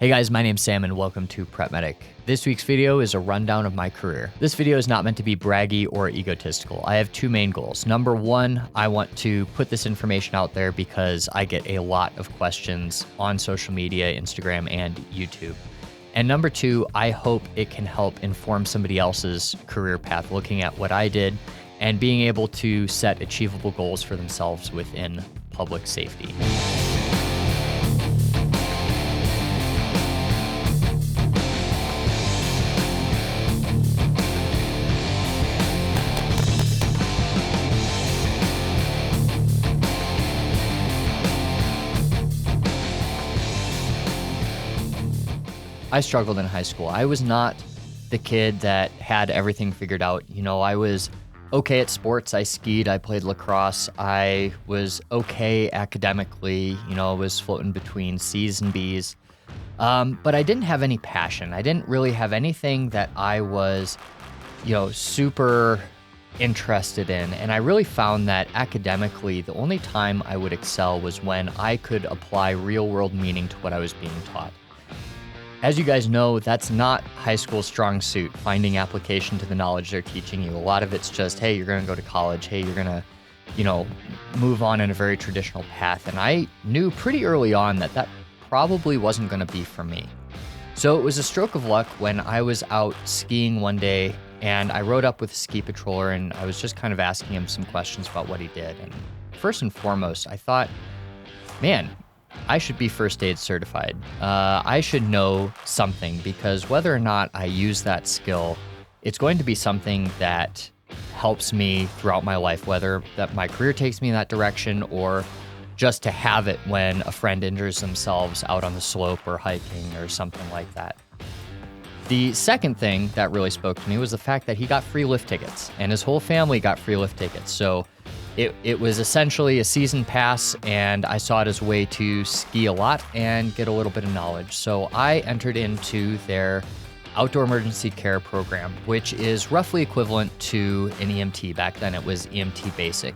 Hey guys, my name's Sam and welcome to PrepMedic. This week's video is a rundown of my career. This video is not meant to be braggy or egotistical. I have two main goals. Number one, I want to put this information out there because I get a lot of questions on social media, Instagram, and YouTube. And number two, I hope it can help inform somebody else's career path looking at what I did and being able to set achievable goals for themselves within public safety. I struggled in high school. I was not the kid that had everything figured out. I was okay at sports. I skied, I played lacrosse. I was okay academically. I was floating between C's and B's. But I didn't have any passion. I didn't really have anything that I was, super interested in. And I really found that academically, the only time I would excel was when I could apply real world meaning to what I was being taught. As you guys know, that's not high school's strong suit, finding application to the knowledge they're teaching you. A lot of it's just, hey, you're going to go to college. Hey, you're going to, move on in a very traditional path. And I knew pretty early on that probably wasn't going to be for me. So it was a stroke of luck when I was out skiing one day and I rode up with a ski patroller and I was just kind of asking him some questions about what he did. And first and foremost, I thought, man, I should be first aid certified. I should know something because whether or not I use that skill, it's going to be something that helps me throughout my life, whether that my career takes me in that direction or just to have it when a friend injures themselves out on the slope or hiking or something like that. The second thing that really spoke to me was the fact that he got free lift tickets and his whole family got free lift tickets. So it was essentially a season pass, and I saw it as a way to ski a lot and get a little bit of knowledge. So I entered into their outdoor emergency care program, which is roughly equivalent to an EMT. Back then it was EMT basic,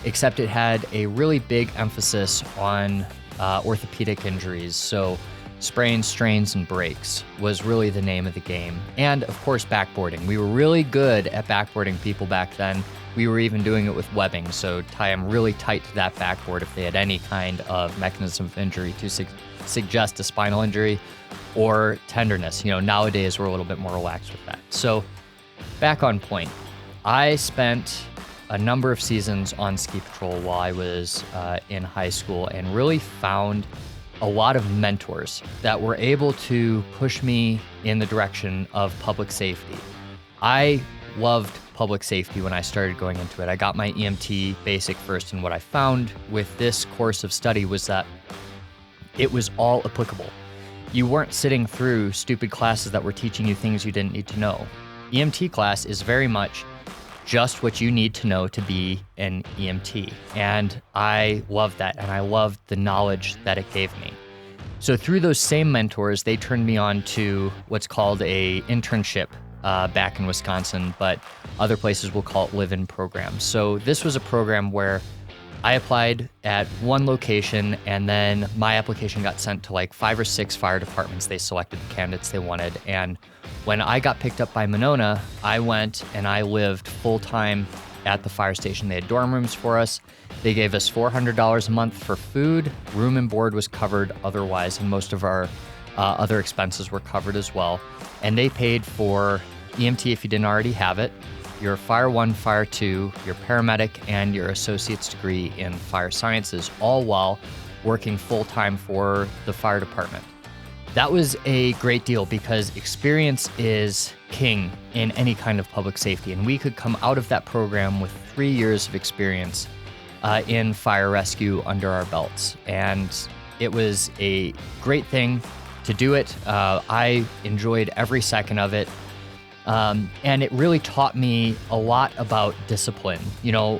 except it had a really big emphasis on orthopedic injuries. So sprains, strains, and breaks was really the name of the game. And of course, backboarding. We were really good at backboarding people back then. We were even doing it with webbing, so tie them really tight to that backboard if they had any kind of mechanism of injury to suggest a spinal injury or tenderness. Nowadays we're a little bit more relaxed with that. So back on point, I spent a number of seasons on ski patrol while I was in high school and really found a lot of mentors that were able to push me in the direction of public safety. I loved public safety when I started going into it. I got my EMT basic first, and what I found with this course of study was that it was all applicable. You weren't sitting through stupid classes that were teaching you things you didn't need to know. EMT class is very much just what you need to know to be an EMT. And I loved that, and I loved the knowledge that it gave me. So through those same mentors, they turned me on to what's called a internship back in Wisconsin, but other places will call it live-in programs. So this was a program where I applied at one location, and then my application got sent to like 5 or 6 fire departments. They selected the candidates they wanted. And when I got picked up by Monona, I went and I lived full-time at the fire station. They had dorm rooms for us. They gave us $400 a month for food. Room and board was covered otherwise, and most of our other expenses were covered as well. And they paid for EMT if you didn't already have it, your Fire 1, Fire 2, your Paramedic, and your associate's degree in fire sciences, all while working full-time for the fire department. That was a great deal because experience is king in any kind of public safety, and we could come out of that program with 3 years of experience in fire rescue under our belts. And it was a great thing to do it. I enjoyed every second of it. And it really taught me a lot about discipline.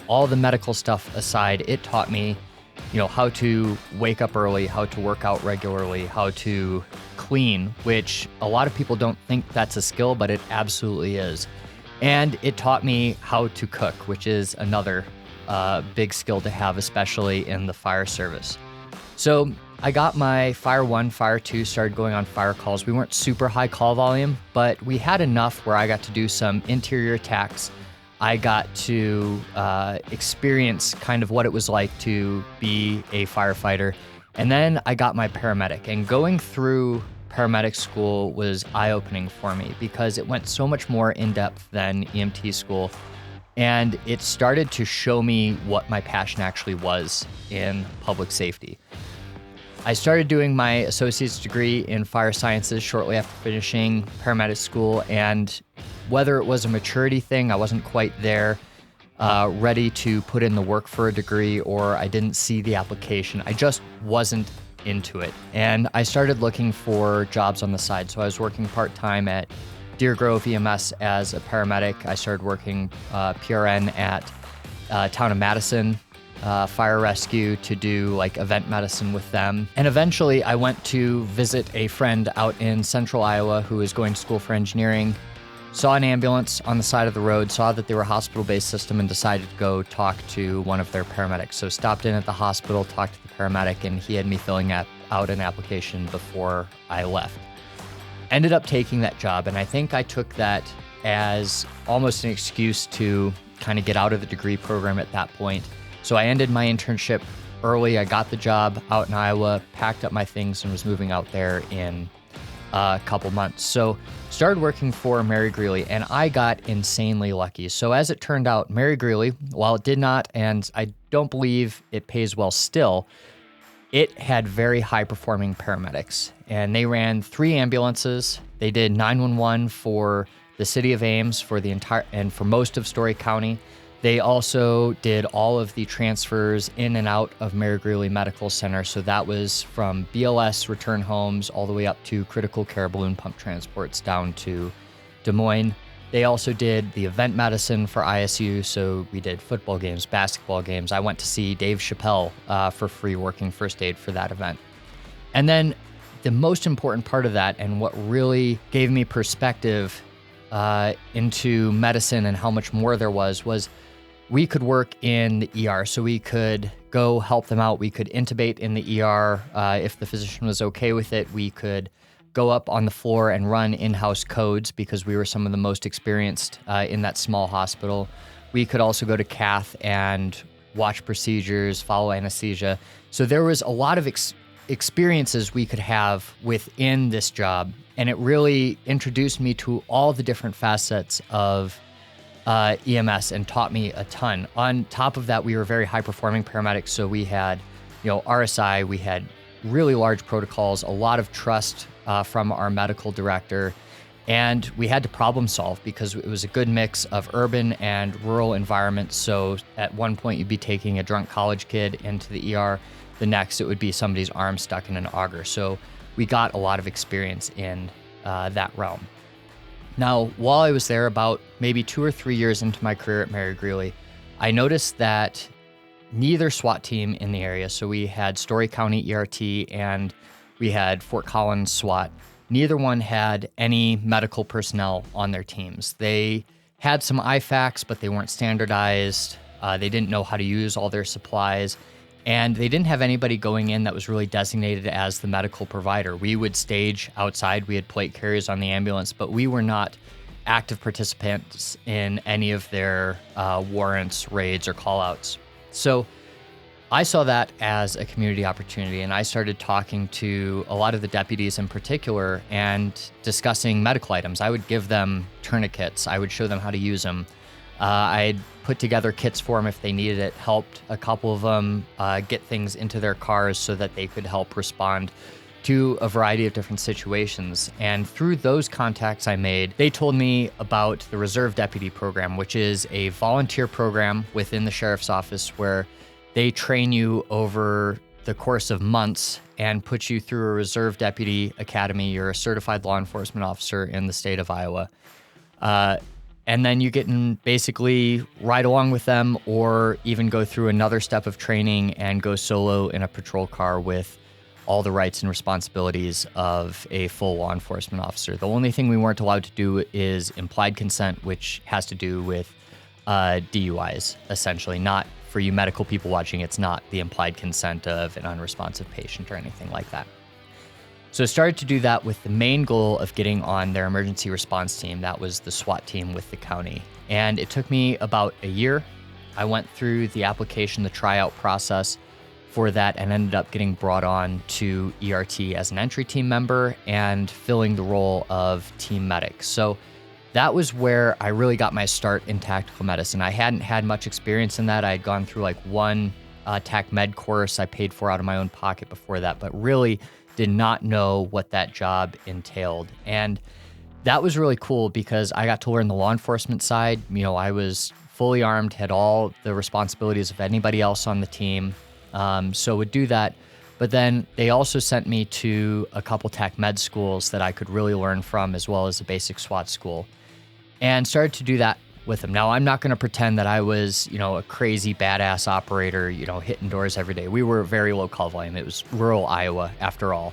All the medical stuff aside, it taught me, how to wake up early, how to work out regularly, how to clean, which a lot of people don't think that's a skill, but it absolutely is. And it taught me how to cook, which is another big skill to have, especially in the fire service. So I got my Fire 1, Fire 2, started going on fire calls. We weren't super high call volume, but we had enough where I got to do some interior attacks. I got to experience kind of what it was like to be a firefighter. And then I got my paramedic. And going through paramedic school was eye-opening for me because it went so much more in-depth than EMT school. And it started to show me what my passion actually was in public safety. I started doing my associate's degree in fire sciences shortly after finishing paramedic school, and whether it was a maturity thing, I wasn't quite there, ready to put in the work for a degree, or I didn't see the application. I just wasn't into it. And I started looking for jobs on the side. So I was working part-time at Deer Grove EMS as a paramedic. I started working PRN at Town of Madison Fire Rescue to do like event medicine with them. And eventually I went to visit a friend out in central Iowa who was going to school for engineering, saw an ambulance on the side of the road, saw that they were a hospital-based system, and decided to go talk to one of their paramedics. So stopped in at the hospital, talked to the paramedic, and he had me filling out an application before I left. Ended up taking that job, and I think I took that as almost an excuse to kind of get out of the degree program at that point. So I ended my internship early. I got the job out in Iowa, packed up my things, and was moving out there in a couple months. So started working for Mary Greeley, and I got insanely lucky. So as it turned out, Mary Greeley, while it did not, and I don't believe it pays well still, it had very high-performing paramedics, and they ran 3 ambulances. They did 911 for the city of Ames for the entire and for most of Story County. They also did all of the transfers in and out of Mary Greeley Medical Center. So that was from BLS return homes all the way up to critical care balloon pump transports down to Des Moines. They also did the event medicine for ISU. So we did football games, basketball games. I went to see Dave Chappelle for free working first aid for that event. And then the most important part of that, and what really gave me perspective into medicine and how much more there was we could work in the ER. So we could go help them out. We could intubate in the ER. If the physician was okay with it, we could go up on the floor and run in-house codes because we were some of the most experienced in that small hospital. We could also go to cath and watch procedures, follow anesthesia. So there was a lot of experiences we could have within this job. And it really introduced me to all the different facets of EMS and taught me a ton. On top of that, we were very high-performing paramedics, so we had, RSI, we had really large protocols, a lot of trust from our medical director, and we had to problem solve because it was a good mix of urban and rural environments. So at one point, you'd be taking a drunk college kid into the ER. The next, it would be somebody's arm stuck in an auger. So we got a lot of experience in that realm. Now, while I was there, about maybe 2 or 3 years into my career at Mary Greeley, I noticed that neither SWAT team in the area, so we had Story County ERT and we had Fort Collins SWAT, neither one had any medical personnel on their teams. They had some IFACs, but they weren't standardized. They didn't know how to use all their supplies. And they didn't have anybody going in that was really designated as the medical provider. We would stage outside. We had plate carriers on the ambulance, but we were not active participants in any of their warrants, raids, or call-outs. So I saw that as a community opportunity, and I started talking to a lot of the deputies in particular and discussing medical items. I would give them tourniquets. I would show them how to use them. I'd put together kits for them if they needed it, helped a couple of them get things into their cars so that they could help respond to a variety of different situations. And through those contacts I made, they told me about the Reserve Deputy Program, which is a volunteer program within the Sheriff's Office where they train you over the course of months and put you through a Reserve Deputy Academy. You're a certified law enforcement officer in the state of Iowa. And then you get in basically ride along with them or even go through another step of training and go solo in a patrol car with all the rights and responsibilities of a full law enforcement officer. The only thing we weren't allowed to do is implied consent, which has to do with DUIs, essentially, not for you medical people watching, it's not the implied consent of an unresponsive patient or anything like that. So I started to do that with the main goal of getting on their emergency response team. That was the SWAT team with the county. And it took me about a year. I went through the application, the tryout process for that, and ended up getting brought on to ERT as an entry team member and filling the role of team medic. So that was where I really got my start in tactical medicine. I hadn't had much experience in that. I had gone through like one tac med course I paid for out of my own pocket before that, but really did not know what that job entailed. And that was really cool because I got to learn the law enforcement side. You know, I was fully armed, had all the responsibilities of anybody else on the team. So would do that. But then they also sent me to a couple tac med schools that I could really learn from, as well as a basic SWAT school, and started to do that with them. Now, I'm not going to pretend that I was, a crazy badass operator, hitting doors every day. We were very low call volume. It was rural Iowa after all.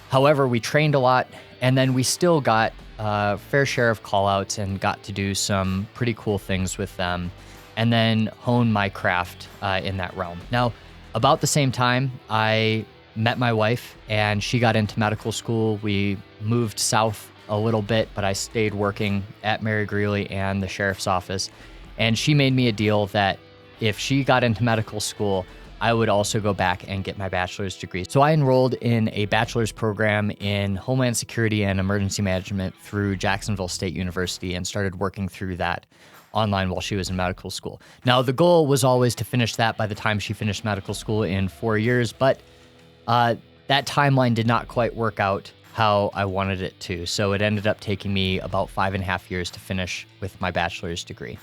However, we trained a lot, and then we still got a fair share of call outs and got to do some pretty cool things with them, and then hone my craft in that realm. Now, about the same time, I met my wife, and she got into medical school. We moved south a little bit, but I stayed working at Mary Greeley and the sheriff's office. And she made me a deal that if she got into medical school, I would also go back and get my bachelor's degree. So I enrolled in a bachelor's program in Homeland Security and Emergency Management through Jacksonville State University and started working through that online while she was in medical school. Now, the goal was always to finish that by the time she finished medical school in 4 years, but that timeline did not quite work out how I wanted it to. So it ended up taking me about 5.5 years to finish with my bachelor's degree.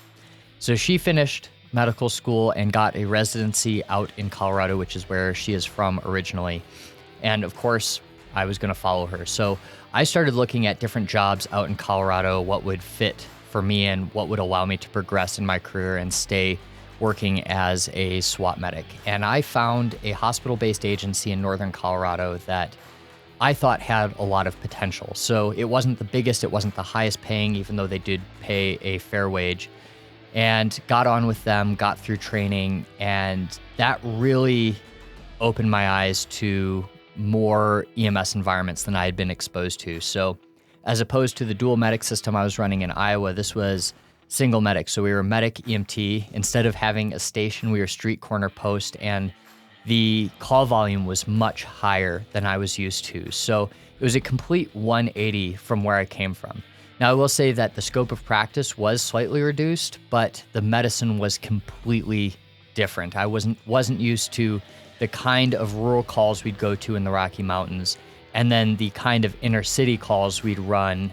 So she finished medical school and got a residency out in Colorado, which is where she is from originally. And of course, I was going to follow her. So I started looking at different jobs out in Colorado, what would fit for me and what would allow me to progress in my career and stay working as a SWAT medic. And I found a hospital-based agency in northern Colorado that I thought had a lot of potential. So it wasn't the biggest, it wasn't the highest paying, even though they did pay a fair wage. And got on with them, got through training, and that really opened my eyes to more EMS environments than I had been exposed to. So as opposed to the dual medic system I was running in Iowa, this was single medic. So we were medic EMT. Instead of having a station, we were street corner post, and the call volume was much higher than I was used to. So it was a complete 180 from where I came from. Now, I will say that the scope of practice was slightly reduced, but the medicine was completely different. I wasn't used to the kind of rural calls we'd go to in the Rocky Mountains, and then the kind of inner city calls we'd run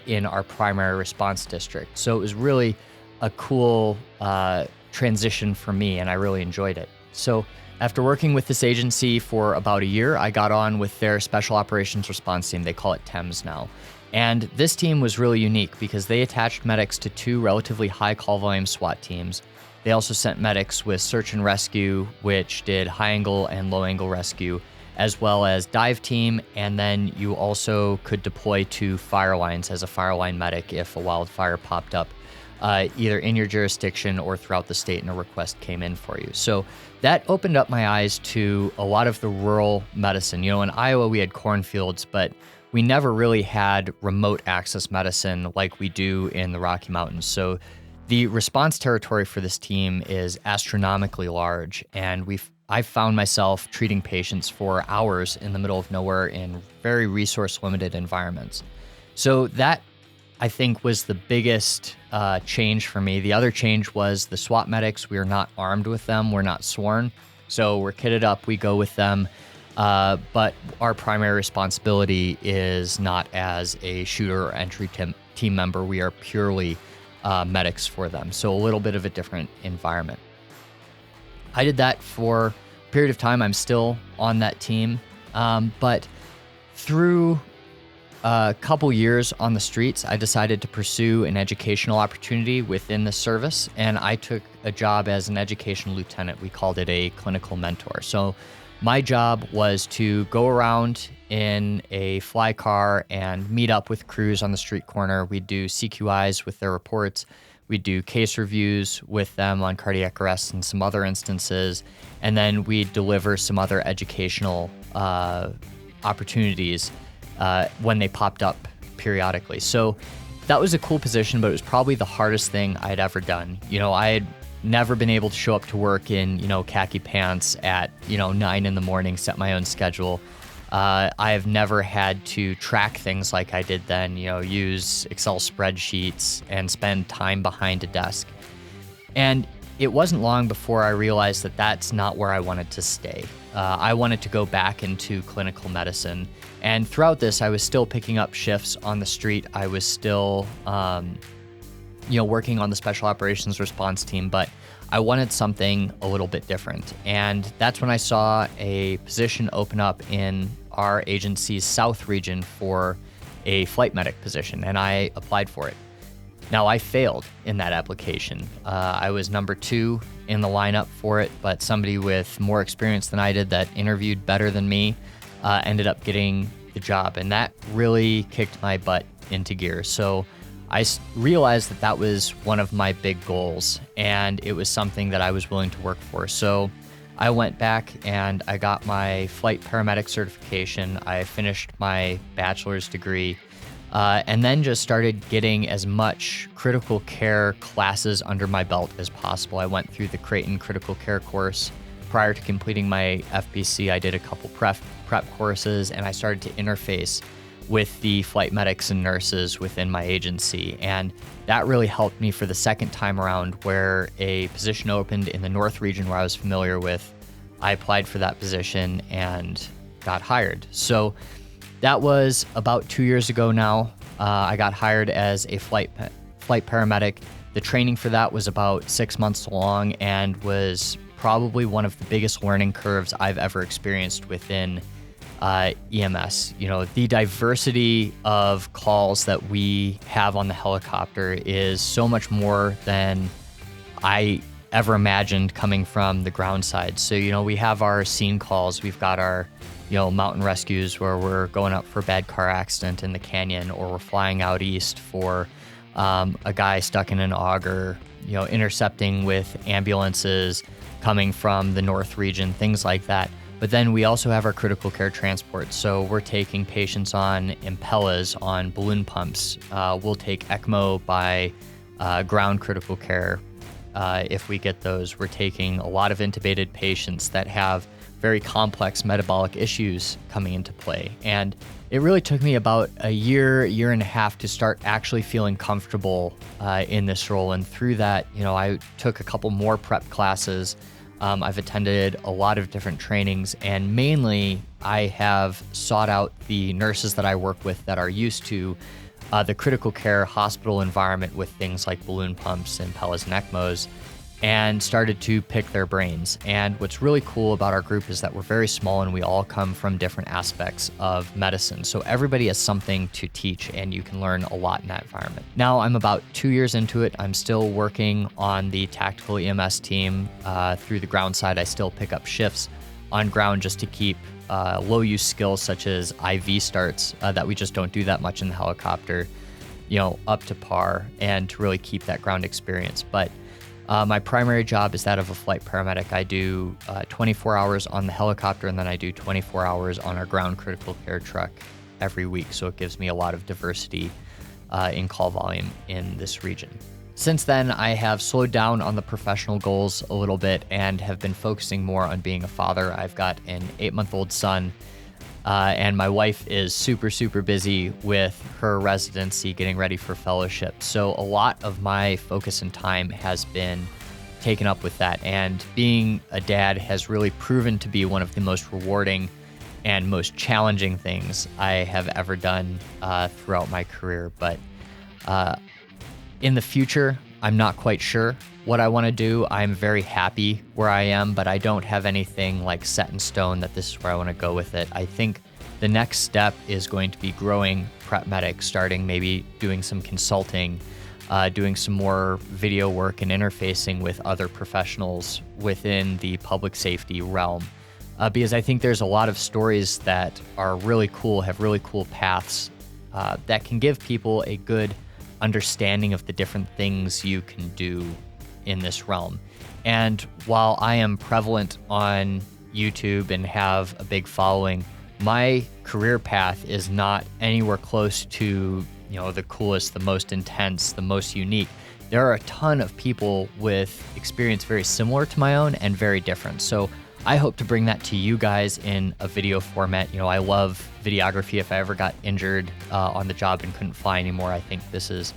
in our primary response district. So it was really a cool transition for me, and I really enjoyed it. So after working with this agency for about a year, I got on with their Special Operations Response Team. They call it TEMS now. And this team was really unique because they attached medics to 2 relatively high call volume SWAT teams. They also sent medics with search and rescue, which did high angle and low angle rescue, as well as dive team. And then you also could deploy to fire lines as a fire line medic if a wildfire popped up, either in your jurisdiction or throughout the state and a request came in for you. So that opened up my eyes to a lot of the rural medicine. In Iowa, we had cornfields, but we never really had remote access medicine like we do in the Rocky Mountains. So the response territory for this team is astronomically large, and I've found myself treating patients for hours in the middle of nowhere in very resource-limited environments. So that, I think, was the biggest change for me. The other change was the SWAT medics. We are not armed with them. We're not sworn. So we're kitted up. We go with them. But our primary responsibility is not as a shooter or entry team member. We are purely medics for them. So a little bit of a different environment. I did that for a period of time. I'm still on that team. But through a couple years on the streets, I decided to pursue an educational opportunity within the service. And I took a job as an education lieutenant. We called it a clinical mentor. So my job was to go around in a fly car and meet up with crews on the street corner. We'd do CQIs with their reports, We do case reviews with them on cardiac arrest and some other instances. And then we deliver some other educational opportunities when they popped up periodically. So that was a cool position, but it was probably the hardest thing I'd ever done. I had never been able to show up to work in, khaki pants at, 9 in the morning, set my own schedule. I have never had to track things like I did then, use Excel spreadsheets and spend time behind a desk. And it wasn't long before I realized that that's not where I wanted to stay. I wanted to go back into clinical medicine. And throughout this, I was still picking up shifts on the street. I was still, working on the special operations response team, but I wanted something a little bit different. And that's when I saw a position open up in our agency's South region for a flight medic position, and I applied for it. Now, I failed in that application. I was number 2 in the lineup for it, but somebody with more experience than I did that interviewed better than me ended up getting the job, and that really kicked my butt into gear. So I realized that that was one of my big goals, and it was something that I was willing to work for. So I went back and I got my flight paramedic certification. I finished my bachelor's degree, and then just started getting as much critical care classes under my belt as possible. I went through the Creighton critical care course. Prior to completing my FPC, I did a couple prep courses, and I started to interface with the flight medics and nurses within my agency. And that really helped me for the second time around, where a position opened in the North region where I was familiar with. I applied for that position and got hired. So that was about 2 years ago now. I got hired as a flight paramedic. The training for that was about 6 months long and was probably one of the biggest learning curves I've ever experienced within EMS. The diversity of calls that we have on the helicopter is so much more than I ever imagined coming from the ground side. So, we have our scene calls. We've got our, mountain rescues where we're going up for a bad car accident in the canyon, or we're flying out east for a guy stuck in an auger, intercepting with ambulances coming from the North region, things like that. But then we also have our critical care transport. So we're taking patients on Impellas, on balloon pumps. We'll take ECMO by ground critical care if we get those. We're taking a lot of intubated patients that have very complex metabolic issues coming into play. And it really took me about a year and a half to start actually feeling comfortable in this role. And through that, I took a couple more prep classes. I've attended a lot of different trainings, and mainly I have sought out the nurses that I work with that are used to the critical care hospital environment with things like balloon pumps and Impellas and ECMOs, and started to pick their brains. And what's really cool about our group is that we're very small and we all come from different aspects of medicine. So everybody has something to teach, and you can learn a lot in that environment. Now I'm about 2 years into it. I'm still working on the tactical EMS team. Through the ground side, I still pick up shifts on ground just to keep low use skills such as IV starts that we just don't do that much in the helicopter, up to par, and to really keep that ground experience. But my primary job is that of a flight paramedic. I do 24 hours on the helicopter, and then I do 24 hours on our ground critical care truck every week. So it gives me a lot of diversity in call volume in this region. Since then, I have slowed down on the professional goals a little bit and have been focusing more on being a father. I've got an 8-month-old son, and my wife is super, super busy with her residency, getting ready for fellowship. So a lot of my focus and time has been taken up with that. And being a dad has really proven to be one of the most rewarding and most challenging things I have ever done throughout my career. But in the future, I'm not quite sure what I want to do. I'm very happy where I am, but I don't have anything like set in stone that this is where I want to go with it. I think the next step is going to be growing PrepMedic, starting maybe doing some consulting, doing some more video work and interfacing with other professionals within the public safety realm. Because I think there's a lot of stories that are really cool, have really cool paths that can give people a good understanding of the different things you can do in this realm. And while I am prevalent on YouTube and have a big following, my career path is not anywhere close to, the coolest, the most intense, the most unique. There are a ton of people with experience very similar to my own and very different. So I hope to bring that to you guys in a video format. I love videography. If I ever got injured on the job and couldn't fly anymore, I think this is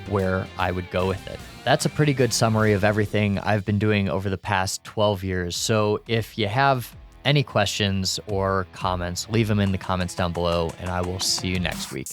where I would go with it. That's a pretty good summary of everything I've been doing over the past 12 years. So if you have any questions or comments, leave them in the comments down below, and I will see you next week.